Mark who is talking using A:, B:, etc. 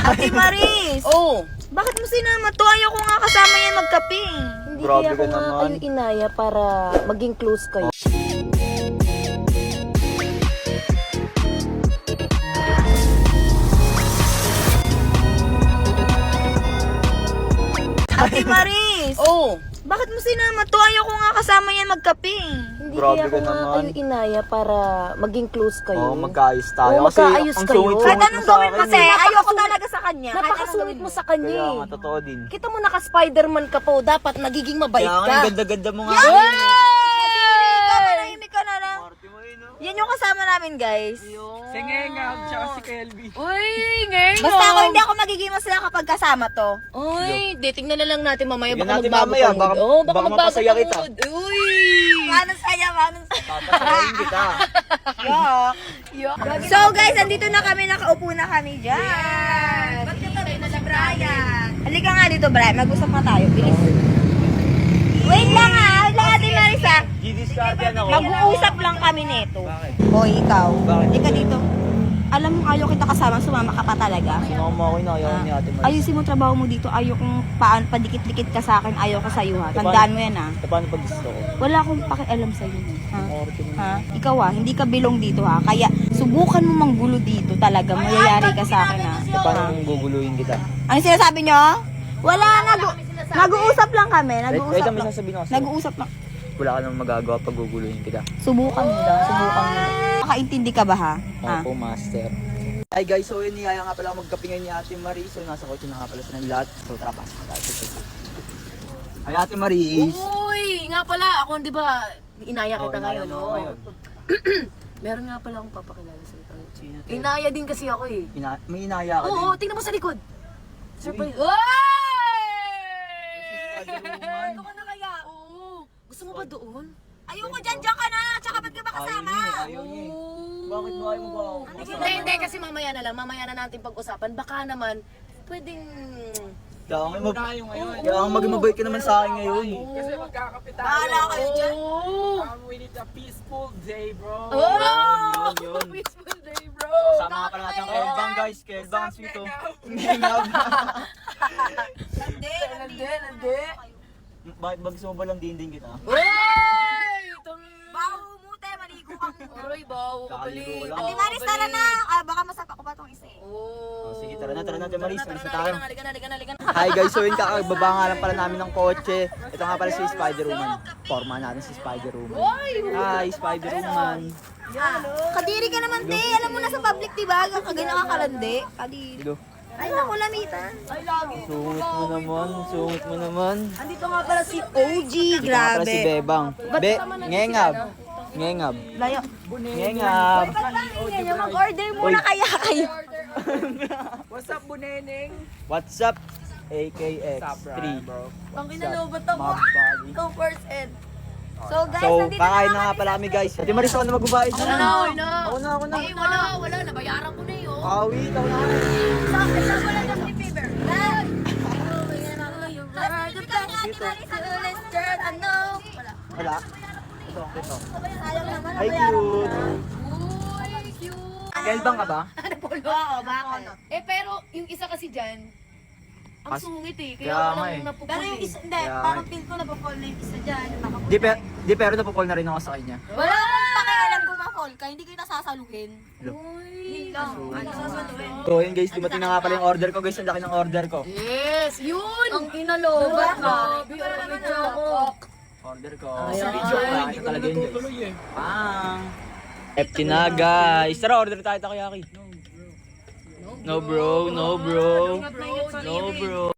A: Ate Maris!
B: Oh!
A: Bakit mo sinama to? Ayoko nga kasama yan magkape.
C: Hindi
D: Grabe
C: kaya
D: ka
C: ko nga
D: naman.
C: kayo inaya para maging close kayo.
A: Ate Maris!
B: Oh!
A: Bakit mo sinama to? Ayoko nga kasama yan magkape.
C: Hindi
D: Grabe
C: kaya ko
D: ka
C: nga
D: naman.
C: kayo inaya para maging close kayo.
D: Oo, magkaayos tayo.
C: Oo,
D: Kasi
C: magkaayos
D: ang
C: kayo.
D: sungit-sungit
A: Kahit
D: mo
A: anong
D: sa
A: gawin mo
D: akin.
A: kasi,
D: eh.
A: ayoko talaga sa kanya. Kahit anong
C: Napakasungit
A: gawin
C: mo sa kanya
D: Kaya
C: eh.
D: nga, totoo din.
C: Kita mo naka-Spider-Man ka po, dapat nagiging mabait
D: Kaya nga,
C: ka.
D: ang ganda-ganda mo nga.
A: Manahimik ka na lang.
D: Party mo yun, no?
A: Yan yung kasama namin, guys.
E: Si Ngengab, tsaka si Kelby.
B: Uy! Ngayon!
A: Basta ako hindi ako magiging masaya kapag kasama to.
B: Uy! Tingnan na lang natin mamaya.
D: Tingnan
B: Baka
D: natin
B: magbago
D: mamaya,
B: ka
D: baka-
B: mood. Oh, baka
D: baka
B: magbago
D: mapasaya
B: ka
D: kita.
B: mood. Uy!
A: Manong saya, manong saya.
D: Papasayain kita.
A: So guys, andito na kami, nakaupo na kami dyan. Ba't katabi mo si Brian? Halika nga dito, Brian. Mag-usap na tayo. Bilis. Wait lang ha. Wait lang, Ate Marisa.
D: G-discard yan ako.
A: Mag-uusap lang kami neto.
D: Bakit?
A: Hoy, ikaw.
D: Bakit?
A: Halika dito. Alam mo, ayaw kita kasama. Sumama ka pa talaga.
D: Sino mo ako inayaw ni Ate Maris?
A: Ayusin mo trabaho mo dito. Ayaw kong padikit-dikit ka sa akin. Ayaw ka sa'yo ha. Tandaan mo yan ha.
D: E paano pag gusto ko?
A: Wala akong pakialam sa'yo. Ha?
D: Party mo.
A: Ha? Ikaw hindi ka bilong dito ha. Kaya subukan mo manggulo dito talaga. Mayayari ka sa akin ha.
D: E paano kung guguluhin kita?
A: Ano sinasabi nyo? Wala, nag-uusap lang kami.
D: Wait,
A: Nag-uusap
D: may
A: lang.
D: sasabihin ako sa'yo.
A: Nag-uusap lang.
D: Wala ka nang magagawa pag guguluhin kita.
A: Subukan mo daw. Subukan mo. Makaintindi ka ba ha? Ha?
D: Opo, master. Hi guys, so yun, niyaya nga pala ako magkape ngayon ni Ate Maris. So nasa kotse na nga pala silang lahat. So tara, pasok na tayo. Hi Ate Maris!
B: Uy! Nga pala, ako di ba inaya kita
D: Oo,
B: ngayon,
D: inaya mo
B: no?
D: ngayon.
B: Meron nga pala akong papakilala sa ito.
D: Sino to?
B: Inaya din kasi ako eh.
D: May inaya ka
B: Oo,
D: din.
B: tingnan mo sa likod. Surprise.
D: Spider-Woman.
B: Ito ka na kaya? Oo. Gusto mo ba doon?
A: Ayoko dyan ka na. Tsaka ba't ka ba kasama?
D: Ayaw niya eh. Bakit ba ayaw mo ba ako?
B: Hindi, kasi mamaya na lang. Mamaya na natin pag-usapan. Baka naman, pwedeng...
D: Kaya nga mag...
E: Tayo ngayon.
D: Kaya nga maging mabait ka naman sa akin ngayon.
E: Kasi magkakape tayo.
A: Bahala kayo dyan.
B: Oo!
E: We need a peaceful day, bro.
B: Oh!
D: Yun.
B: Peaceful day, bro!
D: Sama nga pala natin ang Kelbang guys. Kelbang ang sweet oh. Ngengab.
B: Nandi.
D: Bakit ba gusto mo ba lang din kita?
B: Uy!
A: Bawo mute, maligo ka muna.
B: Uy, bawo ka
D: Kakaligo
B: pali.
D: lang.
A: Ate Maris, tara na. Baka masapa ko pa itong isa eh.
B: Oh.
D: Sige, tara na Ate Maris. Alis na tayo.
B: Halika na.
D: Hi guys, so yun kakababa nga lang pala namin ng kotse. Ito nga pala si Spider-Woman. Forma natin si Spider-Woman. Hi, Spider-Woman.
A: Kadiri ka naman, te. Alam mo na sa public, diba? Kagaya nakakalandi. Kadiri.
D: Dilo.
A: Ay, naku, lamitan.
D: Sungit mo naman.
A: Andito nga pala si OG.
D: Ito nga pala si
A: Grabe.
D: Bebang. Ngengab. Ngengab.
A: Layo.
D: Ngengab.
A: Mag-order muna kaya kayo.
E: What's up, Buneneng?
D: What's up? AKX3.
A: Pang kinalobat ako.
D: Mabali.
A: 2%. So guys,
D: So,
A: nandito
D: kakain
A: na
D: na nga pala kami guys. Ate Maris, ako na magbabayad na. Ako na.
B: Eh, wala. Nabayaran ko na yun.
D: Kawit, ako na.
A: Sa wala ng fever.
D: Wala. Ito.
A: Sayang naman.
D: Ay, cute.
B: Uy, cute.
D: Kelbang ka ba?
A: Oo, bakit?
B: Eh, pero yung isa kasi dyan, ang
D: As-
B: sungit eh.
D: Kaya
B: Kaya
D: nga
B: walang
D: eh.
B: napupuli.
A: Pero yung isa, hindi,
D: Kaya-
A: parang feel ko napapall na yung isa dyan.
D: Di pero napupol na rin ako sa kanya.
A: Wala akong pakialam kung ma-fall ka, hindi kita sasaluhin.
B: Uy,
A: Yun lang. Ano sasaluhin?
D: So yun guys, dumating na nga pala yung order ko guys. Ang laki ng order ko.
B: yes, yun!
A: Ang kinalobat na.
B: Grabe, ang video ako.
D: Order ko.
B: Ay,
D: Sa video ko.
E: Hindi
D: Ito
E: ko
D: talaga yun guys.
E: natutuloy eh.
D: Pang. FT na guys. Tara, order tayo takoyaki. No bro. No bro.